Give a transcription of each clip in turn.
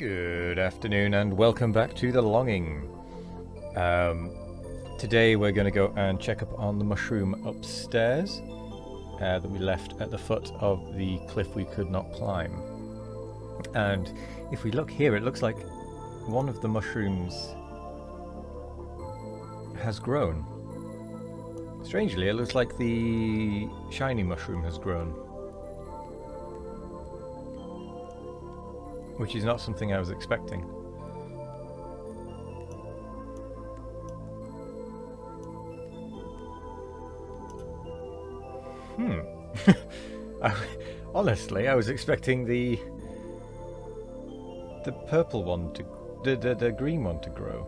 Good afternoon and welcome back to The Longing. Today we're going to go and check up on the mushroom upstairs that we left at the foot of the cliff we could not climb. And if we look here, it looks like one of the mushrooms has grown. Strangely, it looks like the shiny mushroom has grown. Which is not something I was expecting. Honestly, I was expecting the purple one to, the green one to grow.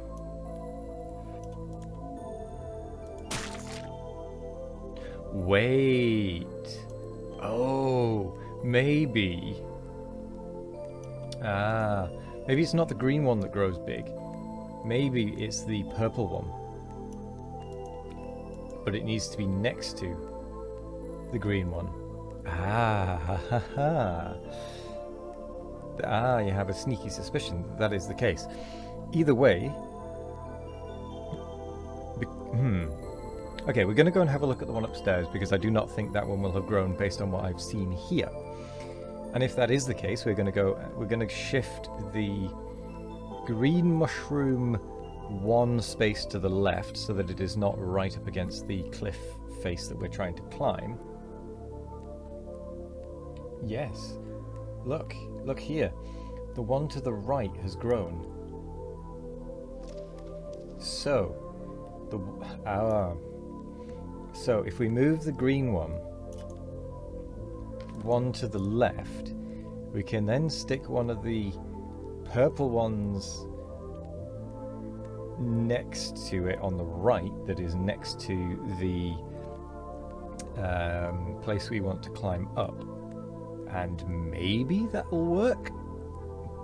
Wait. Oh, maybe. Maybe it's not the green one that grows big. Maybe it's the purple one. But it needs to be next to the green one. You have a sneaky suspicion that is the case. Either way... Okay, we're going to go and have a look at the one upstairs because I do not think that one will have grown based on what I've seen here. And if that is the case, we're going to shift the green mushroom one space to the left so that it is not right up against the cliff face that we're trying to climb. Yes. Look here. The one to the right has grown. So, so if we move the green one to the left, we can then stick one of the purple ones next to it on the right, that is next to the place we want to climb up, and maybe that will work.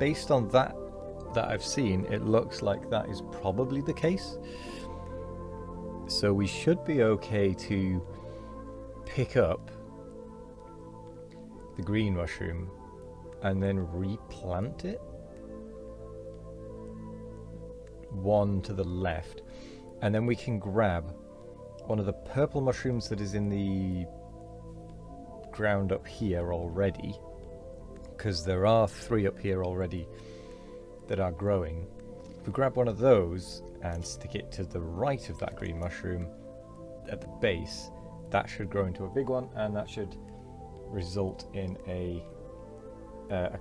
Based on that I've seen, it looks like that is probably the case, so we should be okay to pick up the green mushroom and then replant it one to the left, and then we can grab one of the purple mushrooms that is in the ground up here already, because there are 3 up here already that are growing. If we grab one of those and stick it to the right of that green mushroom at the base, that should grow into a big one, and that should result in a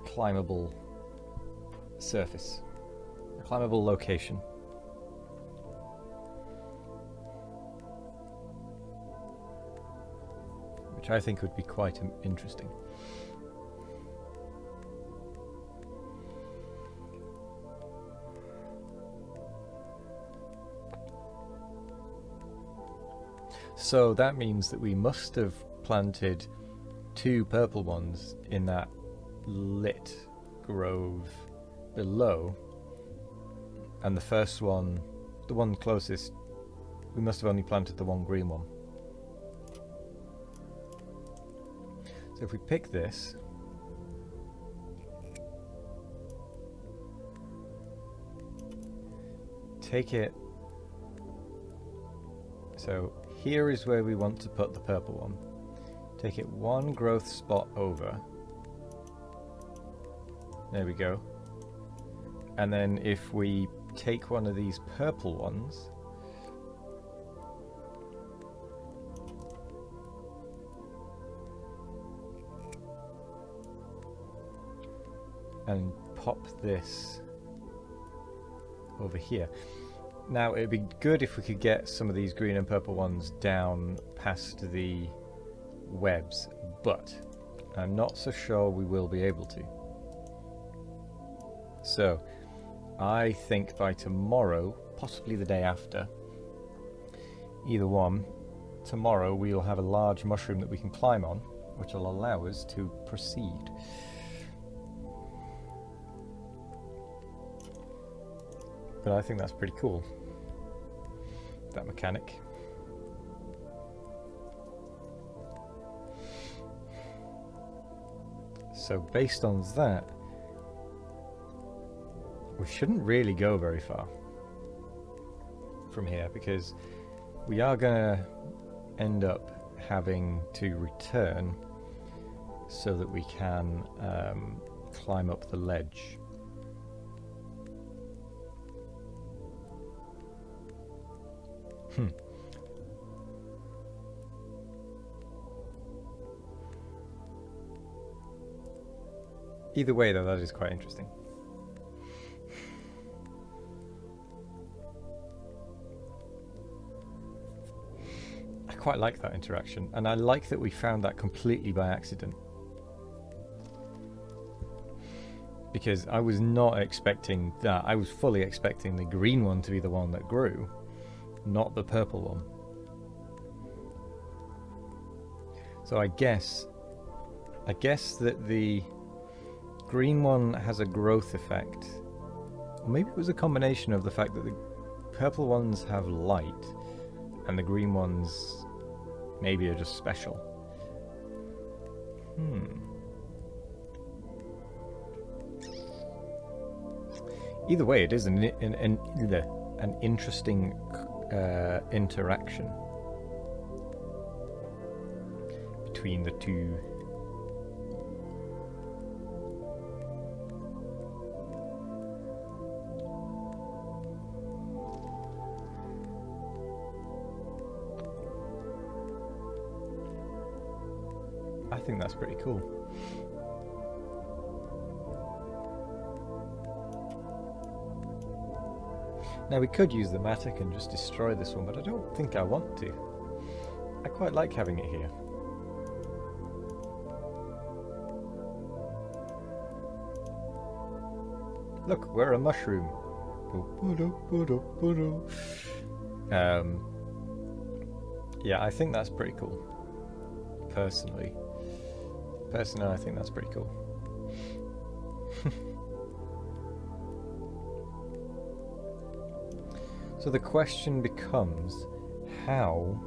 climbable surface, a climbable location. Which I think would be quite interesting. So that means that we must have planted 2 purple ones in that lit grove below, and the first one, the one closest, we must have only planted the one green one. So if we pick this, take it, so here is where we want to put the purple one. Take it 1 growth spot over. There we go. And then if we take one of these purple ones, and pop this over here. Now it'd be good if we could get some of these green and purple ones down past the webs, but I'm not so sure we will be able to. So I think by tomorrow, possibly the day after, either one, tomorrow we'll have a large mushroom that we can climb on, which will allow us to proceed. But I think that's pretty cool, that mechanic. So based on that, we shouldn't really go very far from here, because we are going to end up having to return so that we can climb up the ledge. Either way, though, that is quite interesting. I quite like that interaction, and I like that we found that completely by accident. Because I was not expecting that. I was fully expecting the green one to be the one that grew, not the purple one. So I guess that the green one has a growth effect. Or maybe it was a combination of the fact that the purple ones have light and the green ones maybe are just special. Either way, it is an interesting interaction between the two. I think that's pretty cool. Now we could use the Matic and just destroy this one, but I don't think I want to. I quite like having it here. Look, we're a mushroom. Yeah, I think that's pretty cool. Personally, I think that's pretty cool. So the question becomes, how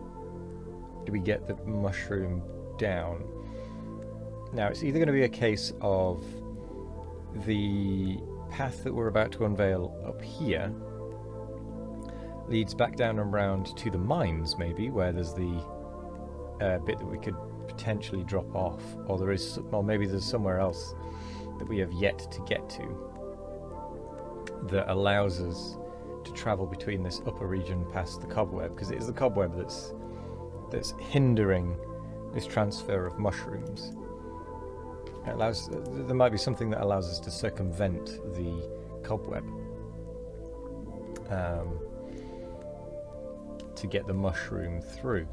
do we get the mushroom down? Now, it's either going to be a case of the path that we're about to unveil up here leads back down and round to the mines, maybe, where there's the bit that we could potentially drop off, or maybe there's somewhere else that we have yet to get to that allows us to travel between this upper region past the cobweb, because it is the cobweb that's hindering this transfer of mushrooms. There might be something that allows us to circumvent the cobweb to get the mushroom through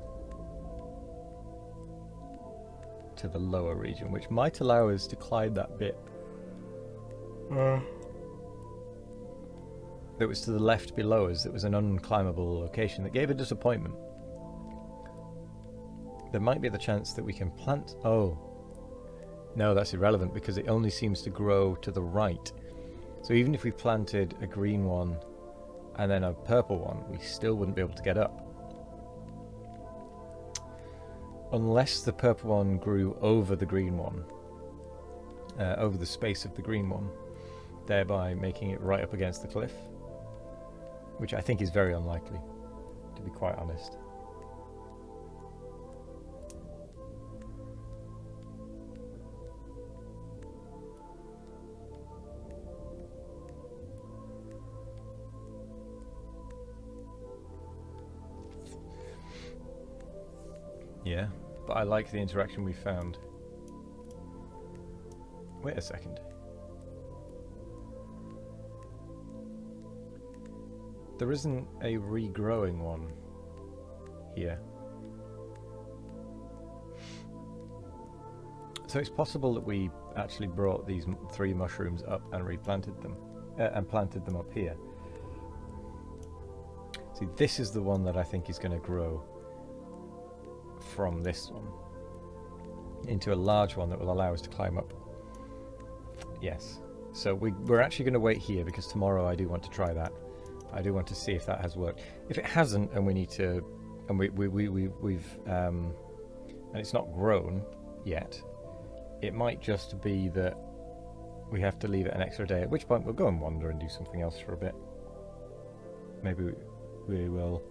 to the lower region, which might allow us to climb that bit that was to the left below us. That was an unclimbable location that gave a disappointment. There might be the chance that we can plant... Oh, no, that's irrelevant, because it only seems to grow to the right. So even if we planted a green one and then a purple one, we still wouldn't be able to get up. Unless the purple one grew over the green one, over the space of the green one, thereby making it right up against the cliff, which I think is very unlikely, to be quite honest. Yeah, but I like the interaction we found. Wait a second. There isn't a regrowing one here. So it's possible that we actually brought these 3 mushrooms up and replanted them, and planted them up here. See, this is the one that I think is going to grow from this one into a large one that will allow us to climb up. Yes. So we're actually going to wait here, because tomorrow I do want to try that. I do want to see if that has worked. If it hasn't, and we need to, and and it's not grown yet, it might just be that we have to leave it an extra day, at which point we'll go and wander and do something else for a bit. Maybe we will...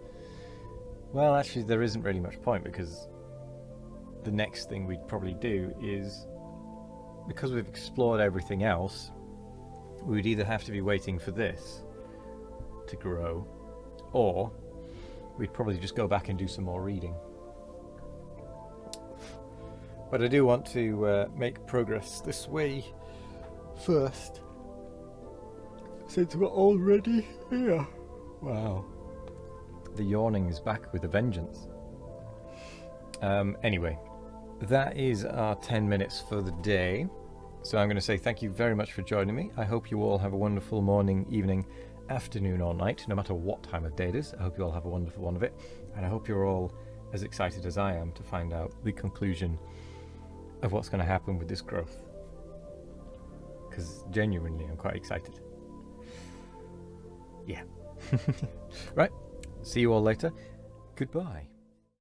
Well, actually, there isn't really much point, because the next thing we'd probably do is, because we've explored everything else, we would either have to be waiting for this to grow, or we'd probably just go back and do some more reading. But I do want to make progress this way first, since we're already here. Wow. The yawning is back with a vengeance. Anyway, that is our 10 minutes for the day. So I'm going to say thank you very much for joining me. I hope you all have a wonderful morning, evening, afternoon or night, no matter what time of day it is. I hope you all have a wonderful one of it. And I hope you're all as excited as I am to find out the conclusion of what's going to happen with this growth. Because genuinely, I'm quite excited. Yeah. Right. See you all later. Goodbye.